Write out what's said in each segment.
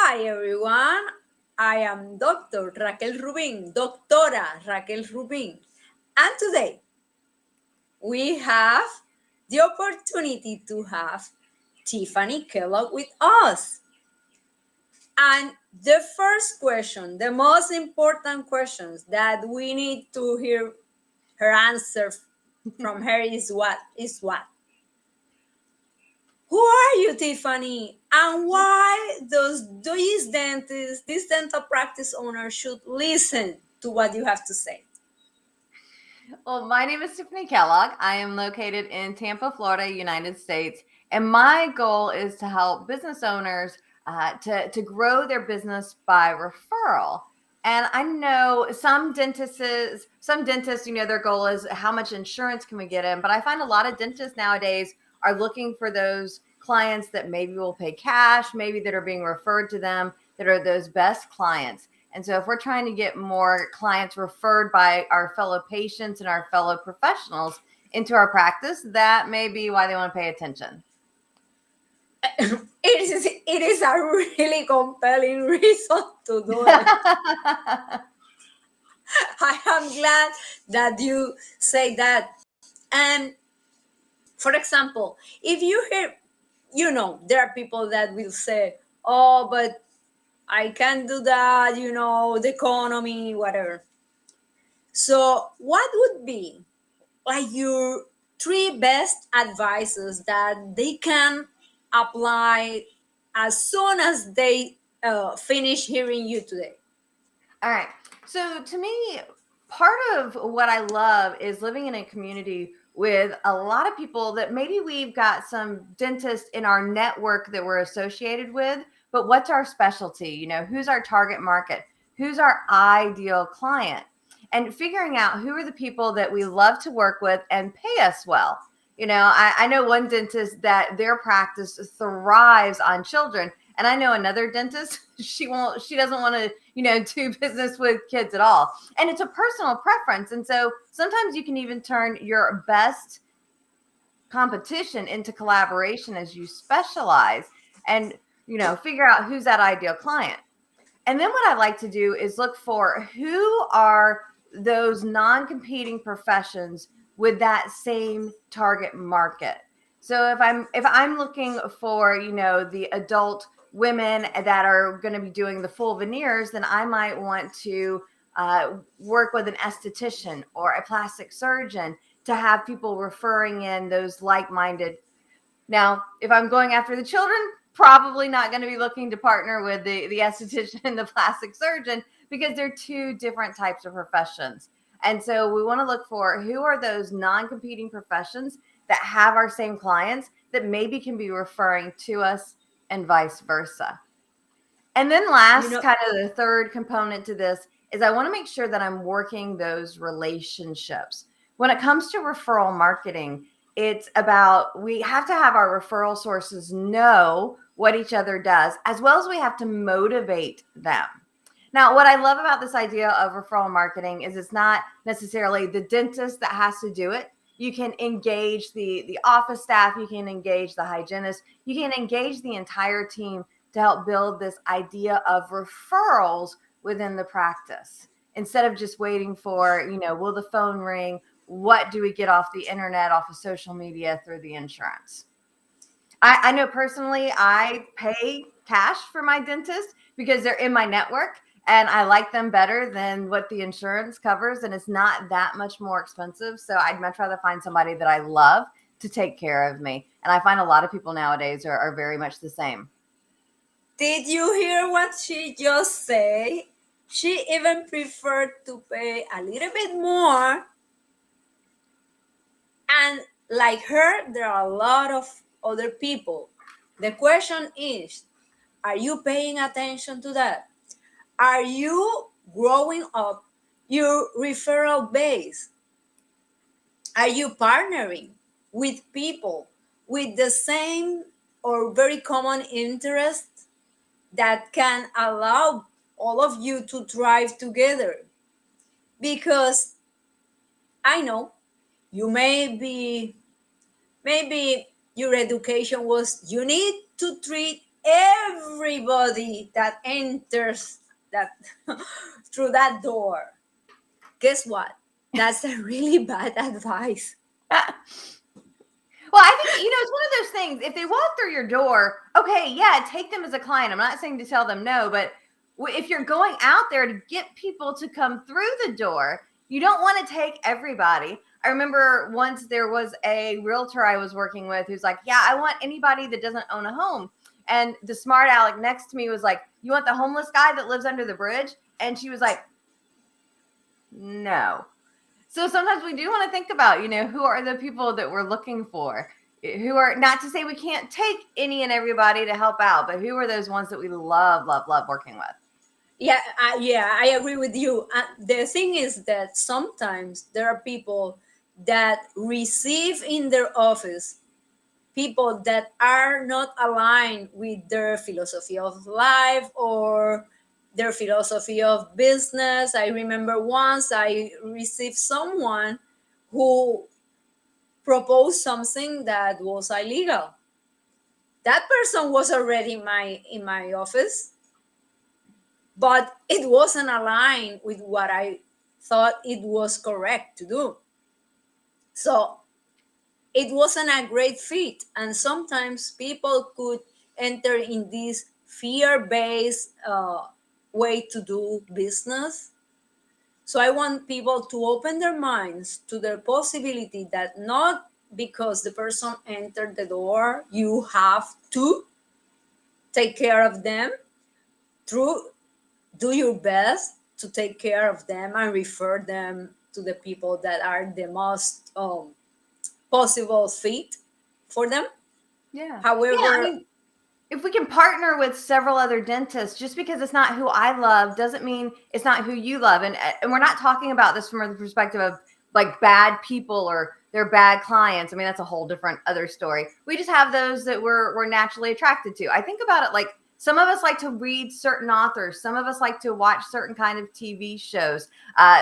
Hi everyone, I am Dr. Raquel Rubín, Doctora Raquel Rubín, and today we have the opportunity to have Tiffanie Kellog with us. And the first question, the most important questions that we need to hear her answer from her is what? Who are you, Tiffanie? And why does these dentists, this dental practice owner should listen to what you have to say? Well, my name is Tiffanie Kellogg. I am located in Tampa, Florida, United States. And my goal is to help business owners to grow their business by referral. And I know some dentists, their goal is how much insurance can we get in? But I find a lot of dentists nowadays are looking for those clients that maybe will pay cash, maybe that are being referred to them, that are those best clients. And so if we're trying to get more clients referred by our fellow patients and our fellow professionals into our practice, that may be why they want to pay attention. It is a really compelling reason to do it. I am glad that you say that. And for example, if you hear, there are people that will say, oh, but I can't do that, the economy, whatever. So, what would be like your three best advices that they can apply as soon as they finish hearing you today? All right. So to me, part of what I love is living in a community with a lot of people that maybe we've got some dentists in our network that we're associated with, but what's our specialty? Who's our target market? Who's our ideal client? And figuring out who are the people that we love to work with and pay us well. I know one dentist that their practice thrives on children. And I know another dentist, she doesn't want to, do business with kids at all. And it's a personal preference. And so sometimes you can even turn your best competition into collaboration as you specialize and, figure out who's that ideal client. And then what I like to do is look for who are those non-competing professions with that same target market. So if I'm looking for, the adult women that are going to be doing the full veneers, then I might want to work with an esthetician or a plastic surgeon to have people referring in those like-minded. Now, if I'm going after the children, probably not going to be looking to partner with the esthetician and the plastic surgeon because they're two different types of professions. And so we want to look for who are those non-competing professions that have our same clients that maybe can be referring to us and vice versa. And then last, kind of the third component to this is I want to make sure that I'm working those relationships. When it comes to referral marketing, it's about we have to have our referral sources know what each other does, as well as we have to motivate them. Now, what I love about this idea of referral marketing is it's not necessarily the dentist that has to do it. You can engage the office staff, you can engage the hygienist, you can engage the entire team to help build this idea of referrals within the practice. Instead of just waiting for, will the phone ring? What do we get off the internet, off of social media through the insurance? I know personally I pay cash for my dentist because they're in my network and I like them better than what the insurance covers. And it's not that much more expensive. So I'd much rather find somebody that I love to take care of me. And I find a lot of people nowadays are very much the same. Did you hear what she just said? She even preferred to pay a little bit more. And like her, there are a lot of other people. The question is, are you paying attention to that? Are you growing up your referral base? Are you partnering with people with the same or very common interests that can allow all of you to thrive together? Because I know you maybe your education was you need to treat everybody that enters that through that door. Guess what? That's a really bad advice. Well, I think, it's one of those things. If they walk through your door, okay, yeah, take them as a client. I'm not saying to tell them no, but if you're going out there to get people to come through the door, you don't want to take everybody. I remember once there was a realtor I was working with who's like, yeah, I want anybody that doesn't own a home. And the smart aleck next to me was like, you want the homeless guy that lives under the bridge? And she was like, no. So sometimes we do want to think about, who are the people that we're looking for, who are, not to say we can't take any and everybody to help out, but who are those ones that we love, love, love working with? Yeah, I agree with you. The thing is that sometimes there are people that receive in their office people that are not aligned with their philosophy of life or their philosophy of business. I remember once I received someone who proposed something that was illegal. That person was already in my office, but it wasn't aligned with what I thought it was correct to do. So it wasn't a great fit. And sometimes people could enter in this fear-based way to do business. So I want people to open their minds to the possibility that not because the person entered the door, you have to take care of them. Through do your best to take care of them and refer them to the people that are the most possible fit for them. Yeah. Yeah. I However, mean, if we can partner with several other dentists, just because it's not who I love doesn't mean it's not who you love. And we're not talking about this from the perspective of like bad people or they're bad clients. I mean, that's a whole different other story. We just have those that we're naturally attracted to. I think about it like some of us like to read certain authors. Some of us like to watch certain kind of TV shows.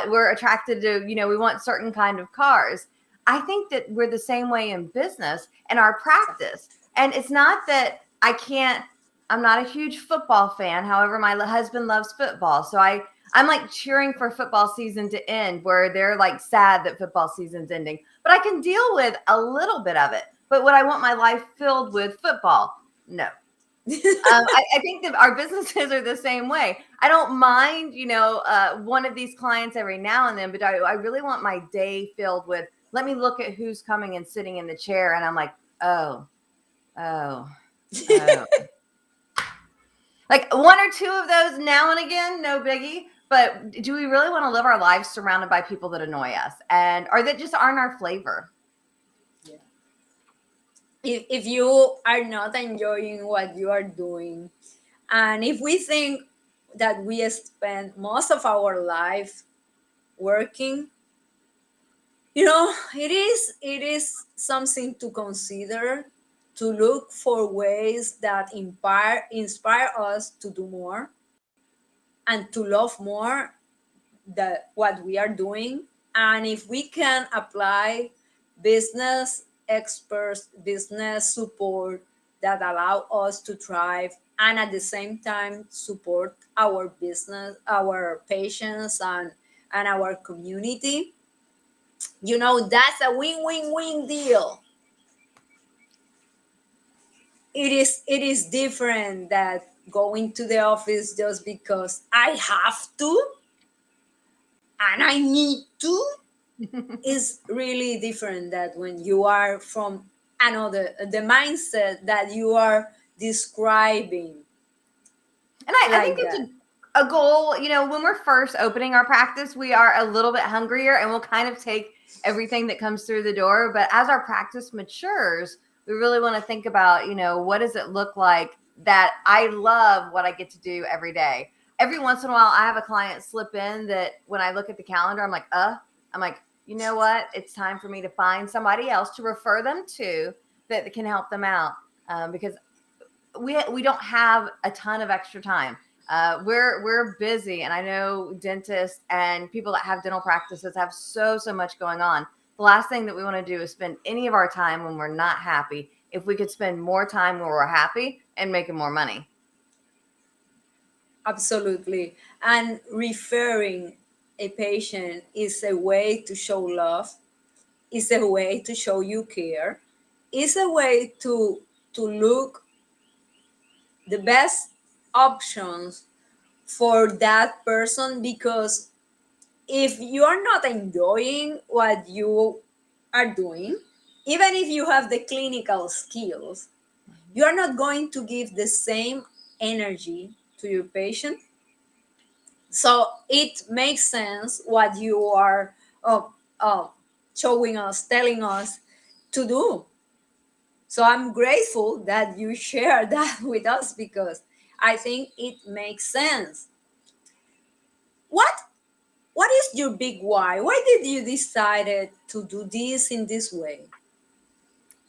We're attracted to, we want certain kind of cars. I think that we're the same way in business and our practice. And it's not that I'm not a huge football fan. However, my husband loves football. So I'm like cheering for football season to end where they're like sad that football season's ending, but I can deal with a little bit of it. But would I want my life filled with football? No. I think that our businesses are the same way. I don't mind, one of these clients every now and then, but I really want my day filled with, let me look at who's coming and sitting in the chair. And I'm like, oh, oh. Oh. Like one or two of those now and again, no biggie. But do we really want to live our lives surrounded by people that annoy us or that just aren't our flavor? yeah. If you are not enjoying what you are doing, and if we think that we spend most of our life working, it is something to consider, to look for ways that inspire us to do more and to love more what we are doing. And if we can apply business experts, business support that allow us to thrive and at the same time support our business, our patients, and our community, that's a win-win-win deal. It is different that going to the office just because I have to and I need to is really different that when you are from the mindset that you are describing. And I Like think it's that. a goal, when we're first opening our practice, we are a little bit hungrier and we'll kind of take everything that comes through the door. But as our practice matures, we really want to think about, what does it look like that I love what I get to do every day. Every once in a while, I have a client slip in that when I look at the calendar, I'm like, you know what? It's time for me to find somebody else to refer them to that can help them out. Because we don't have a ton of extra time. We're busy, and I know dentists and people that have dental practices have so much going on. The last thing that we want to do is spend any of our time when we're not happy if we could spend more time where we're happy and making more money. Absolutely. And referring a patient is a way to show love, is a way to show you care, is a way to look the best options for that person, because if you are not enjoying what you are doing, even if you have the clinical skills, you are not going to give the same energy to your patient. So it makes sense what you are uh, uh, showing us, telling us to do. So I'm grateful that you share that with us, because I think it makes sense. What what is your big why? Why did you decided to do this in this way?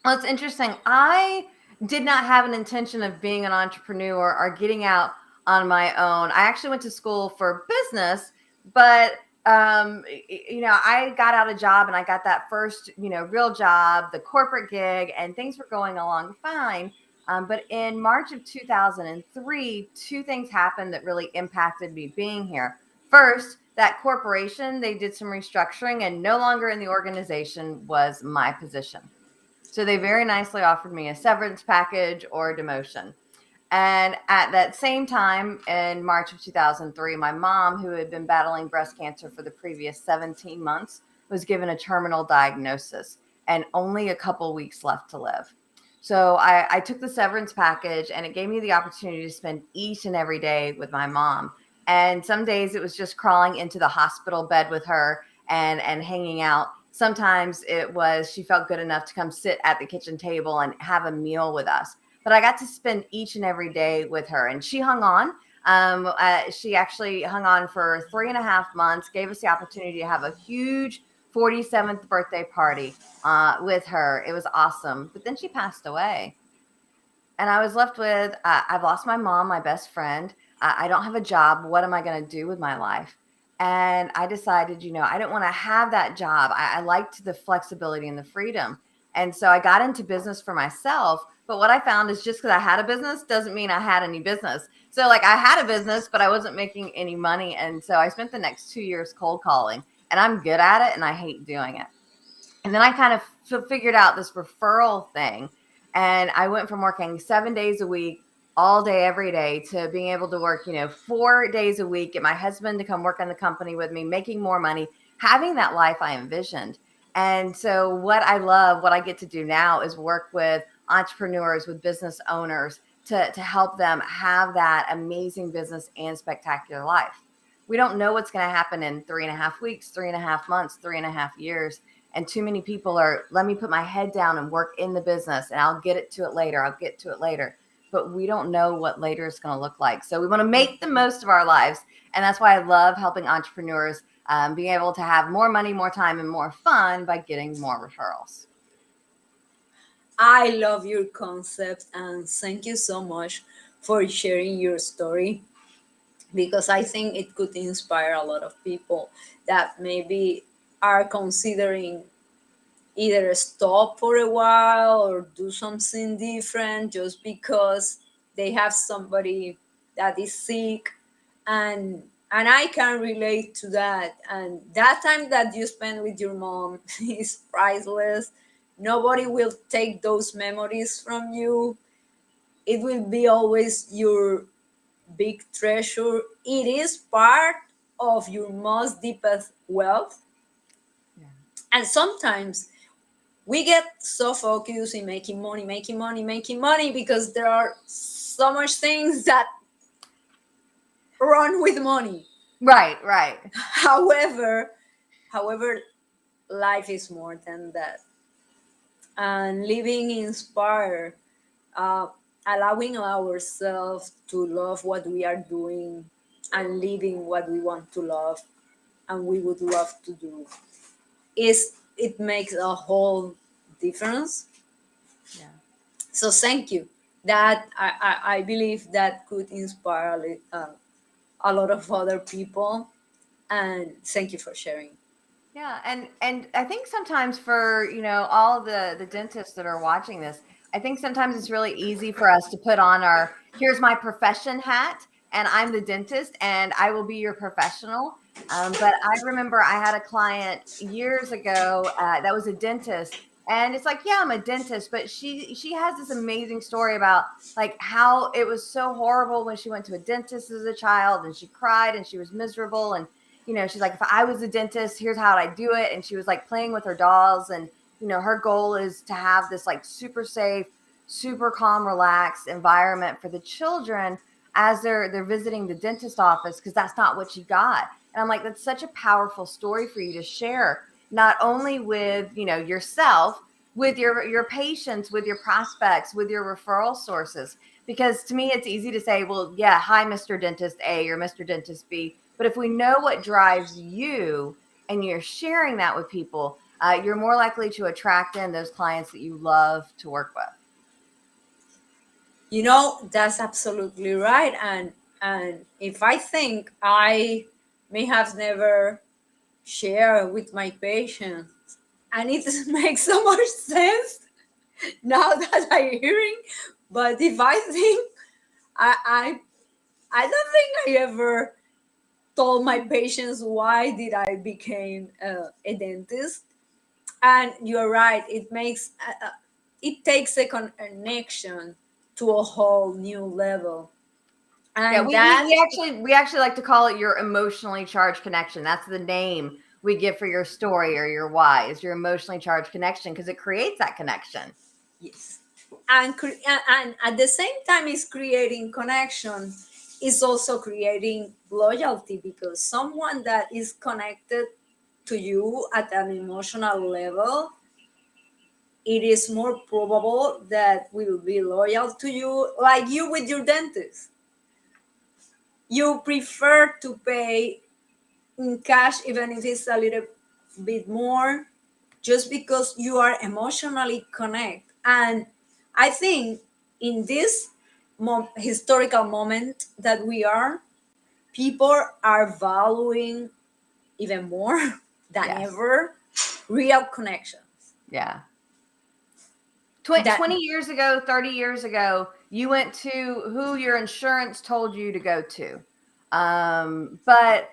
Well, it's interesting. I did not have an intention of being an entrepreneur or getting out on my own. I actually went to school for business, but I got out a job and I got that first, real job, the corporate gig, and things were going along fine. But in March of 2003, two things happened that really impacted me being here. First, that corporation, they did some restructuring, and no longer in the organization was my position. So they very nicely offered me a severance package or a demotion. And at that same time, in March of 2003, my mom, who had been battling breast cancer for the previous 17 months, was given a terminal diagnosis and only a couple weeks left to live. So I took the severance package, and it gave me the opportunity to spend each and every day with my mom. And some days it was just crawling into the hospital bed with her and hanging out. Sometimes it was she felt good enough to come sit at the kitchen table and have a meal with us, but I got to spend each and every day with her, and she hung on. She actually hung on for 3.5 months, gave us the opportunity to have a huge 47th birthday party with her. It was awesome. But then she passed away. And I was left with I've lost my mom, my best friend. I don't have a job. What am I going to do with my life? And I decided, I don't want to have that job. I liked the flexibility and the freedom. And so I got into business for myself. But what I found is just because I had a business doesn't mean I had any business. So, like, I had a business, but I wasn't making any money. And so I spent the next 2 years cold calling, and I'm good at it and I hate doing it. And then I kind of figured out this referral thing. And I went from working 7 days a week, all day, every day, to being able to work, 4 days a week, get my husband to come work in the company with me, making more money, having that life I envisioned. And so what I love, what I get to do now is work with entrepreneurs, with business owners to help them have that amazing business and spectacular life. We don't know what's going to happen in 3.5 weeks, 3.5 months, 3.5 years. And too many people are, let me put my head down and work in the business and I'll get to it later. I'll get to it later. But we don't know what later is going to look like. So we want to make the most of our lives. And that's why I love helping entrepreneurs being able to have more money, more time, and more fun by getting more referrals. I love your concept, and thank you so much for sharing your story, because I think it could inspire a lot of people that maybe are considering either stop for a while or do something different just because they have somebody that is sick. And I can relate to that. And that time that you spend with your mom is priceless. Nobody will take those memories from you. It will be always your big treasure. It is part of your most deepest wealth. Yeah. And sometimes we get so focused in making money, making money, because there are so much things that run with money. Right, right. However, however, life is more than that. And living inspired, uh, allowing ourselves to love what we are doing and living what we want to love and we would love to do, is it makes a whole difference. Yeah. So thank you. That I believe that could inspire a lot of other people. And thank you for sharing. Yeah, and I think sometimes for all the dentists that are watching this, I think sometimes it's really easy for us to put on our here's my profession hat, and I'm the dentist, and I will be your professional. But I remember I had a client years ago that was a dentist, and it's like, yeah, I'm a dentist, but she has this amazing story about like how it was so horrible when she went to a dentist as a child, and she cried and she was miserable, and she's like, if I was a dentist, here's how I do it, and she was like playing with her dolls, and her goal is to have this like super safe, super calm, relaxed environment for the children as they're visiting the dentist office, because that's not what she got. And I'm like, that's such a powerful story for you to share, not only with yourself, with your patients, with your prospects, with your referral sources. Because to me, it's easy to say, well, yeah, hi, Mr. Dentist A or Mr. Dentist B. But if we know what drives you and you're sharing that with people, you're more likely to attract in those clients that you love to work with. That's absolutely right. And if I think I may have never shared with my patients, and it makes so much sense now that I'm hearing. But if I think I don't think I ever told my patients why did I became a dentist. And you're right, it takes a connection to a whole new level. Yeah, And we, we, that we actually we actually like to call it your emotionally charged connection. That's the name we give for your story or your why, is your emotionally charged connection, because it creates that connection. yes, and at the same time is creating connection, is also creating loyalty, because someone that is connected to you at an emotional level, it is more probable that will be loyal to you, like you with your dentist. You prefer to pay in cash even if it's a little bit more, just because you are emotionally connected. And I think in this historical moment that we are, people are valuing even more than Yes. ever real connections. Yeah. That 20 years ago, 30 years ago, you went to who your insurance told you to go to. But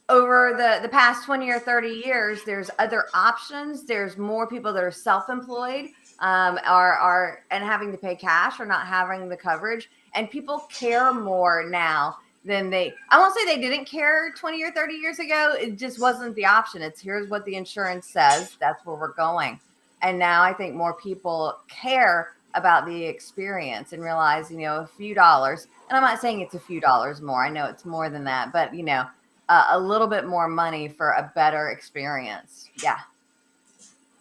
over the past 20 or 30 years, there's other options. There's more people that are self-employed, are and having to pay cash or not having the coverage. And people care more now than I won't say they didn't care 20 or 30 years ago. It just wasn't the option. It's here's what the insurance says. That's where we're going. And now I think more people care about the experience and realize, a few dollars, and I'm not saying it's a few dollars more. I know it's more than that, but a little bit more money for a better experience. Yeah.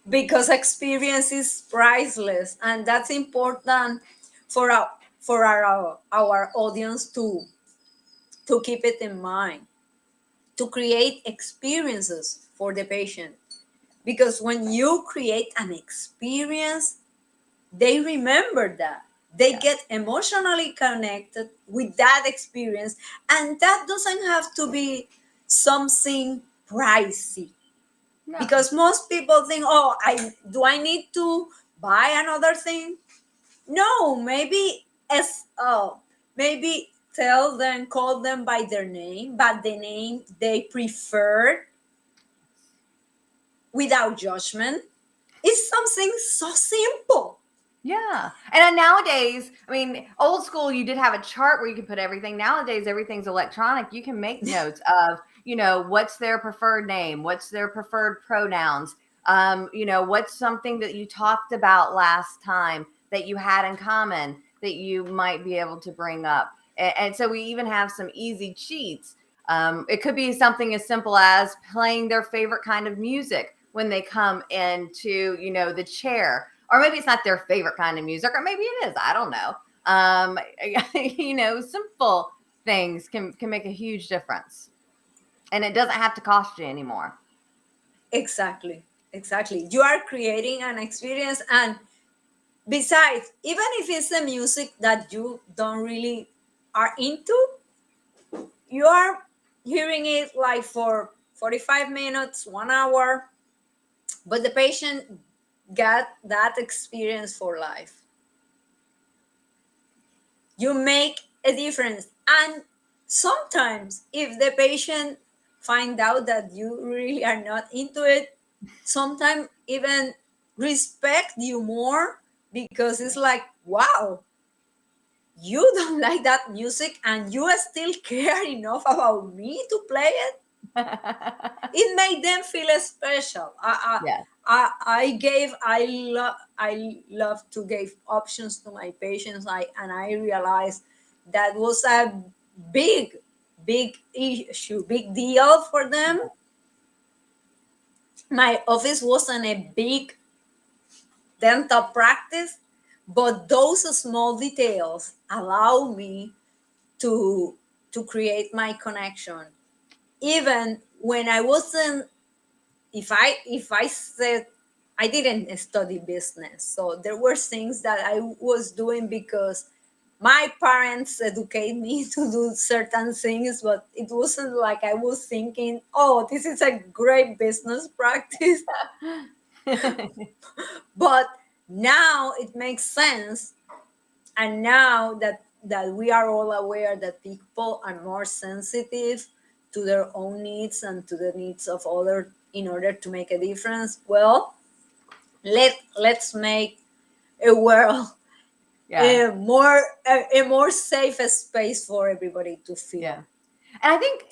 because experience is priceless, and that's important for our audience to keep it in mind, to create experiences for the patient, because when you create an experience, they remember that, they Yeah. get emotionally connected with that experience, and that doesn't have to be something pricey, No. because most people think, oh, I need to buy another thing. No, maybe as maybe tell them, call them by their name, but the name they prefer, without judgment. It's something so simple. Yeah. And then nowadays, I mean, old school, you did have a chart where you could put everything. Nowadays, everything's electronic. You can make notes of, what's their preferred name, what's their preferred pronouns, what's something that you talked about last time that you had in common that you might be able to bring up. And so we even have some easy cheats. It could be something as simple as playing their favorite kind of music when they come into, the chair, or maybe it's not their favorite kind of music, or maybe it is. I don't know. Simple things can make a huge difference, and it doesn't have to cost you anymore. Exactly, you are creating an experience. And besides, even if it's the music that you don't really are into, you are hearing it like for 45 minutes, 1 hour, but the patient got that experience for life. You make a difference. And sometimes if the patient find out that you really are not into it, sometimes even respect you more, because it's like, wow, you don't like that music and you still care enough about me to play it. It made them feel special. Yeah. I love to give options to my patients. I realized that was a big, big issue, big deal for them. My office wasn't a big dental practice, but those small details allow me to create my connection. Even when I wasn't, if I said I didn't study business, so there were things that I was doing because my parents educate me to do certain things, but it wasn't like I was thinking, oh, this is a great business practice. But now it makes sense, and now that we are all aware that people are more sensitive to their own needs and to the needs of others in order to make a difference, well, let's make a world Yeah. a more safe space for everybody to feel. Yeah. And I think,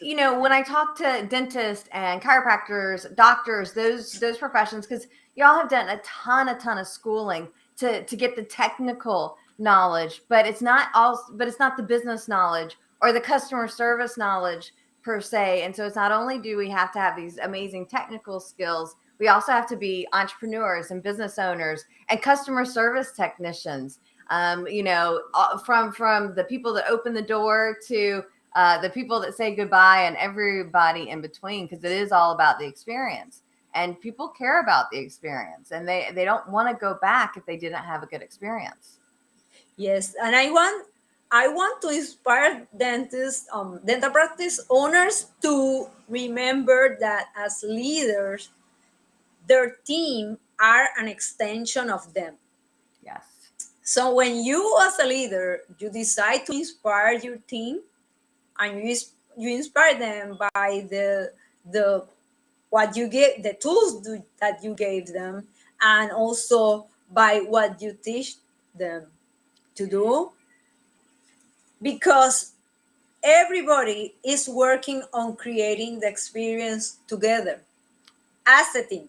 when I talk to dentists and chiropractors, doctors, those professions, because y'all have done a ton of schooling to get the technical knowledge, but it's not the business knowledge or the customer service knowledge per se. And so it's not only do we have to have these amazing technical skills, we also have to be entrepreneurs and business owners and customer service technicians. From the people that open the door to the people that say goodbye and everybody in between, because it is all about the experience, and people care about the experience, and they don't want to go back if they didn't have a good experience. Yes, and I want to inspire dentists, dental practice owners, to remember that as leaders, their team are an extension of them. Yes. So when you, as a leader, you decide to inspire your team, and you inspire them by the what you give, the tools that you gave them, and also by what you teach them to do, because everybody is working on creating the experience together as a team.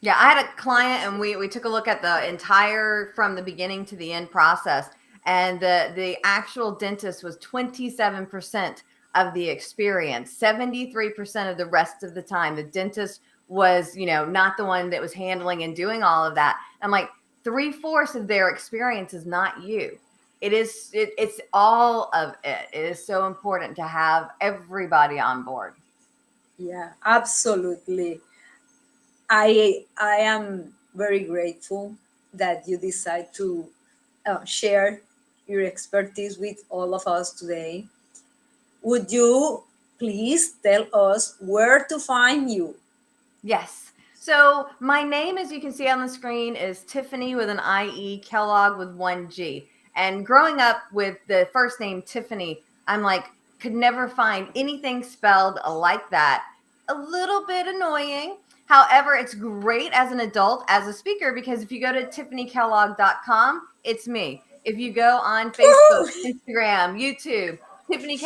Yeah, I had a client and we took a look at the entire from the beginning to the end process, and the actual dentist was 27% of the experience. 73% of the rest of the time the dentist was, not the one that was handling and doing all of that. I'm like, three-fourths of their experience is not you. It's all of it. It is so important to have everybody on board. Yeah, absolutely. I am very grateful that you decide to share your expertise with all of us today. Would you please tell us where to find you? Yes. So my name, as you can see on the screen, is Tiffanie with an IE, Kellogg with one G. And growing up with the first name Tiffanie, I'm like, could never find anything spelled like that. A little bit annoying. However, it's great as an adult, as a speaker, because if you go to TiffanyKellogg.com, it's me. If you go on Facebook, Woo! Instagram, YouTube, Tiffanie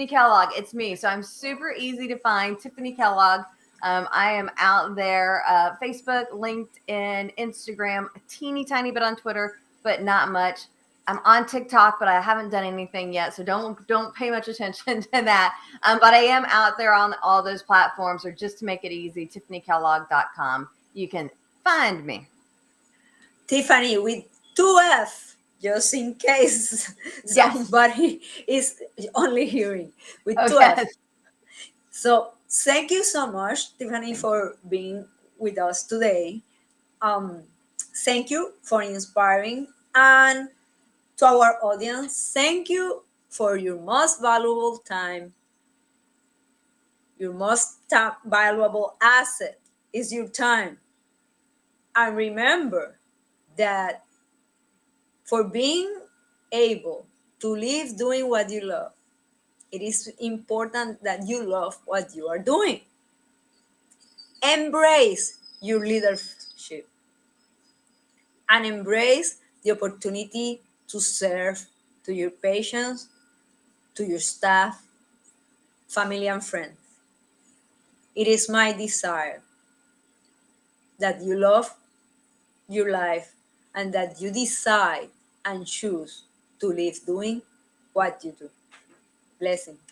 Kellogg, it's me. So I'm super easy to find, Tiffanie Kellogg. I am out there, Facebook, LinkedIn, Instagram, a teeny tiny bit on Twitter, but not much. I'm on TikTok, but I haven't done anything yet, so don't pay much attention to that. But I am out there on all those platforms, or just to make it easy, TiffanyKellogg.com. You can find me. Tiffany with two F, just in case Yes. somebody is only hearing, with Oh, two F. yes. So thank you so much, Tiffany, Thank you. for being with us today. Um, Thank you for inspiring, and to our audience, thank you for your most valuable time. Your most valuable asset is your time. And remember that for being able to live doing what you love, it is important that you love what you are doing. Embrace your leadership and embrace the opportunity to serve to your patients, to your staff, family, and friends. It is my desire that you love your life and that you decide and choose to live doing what you do. Blessings.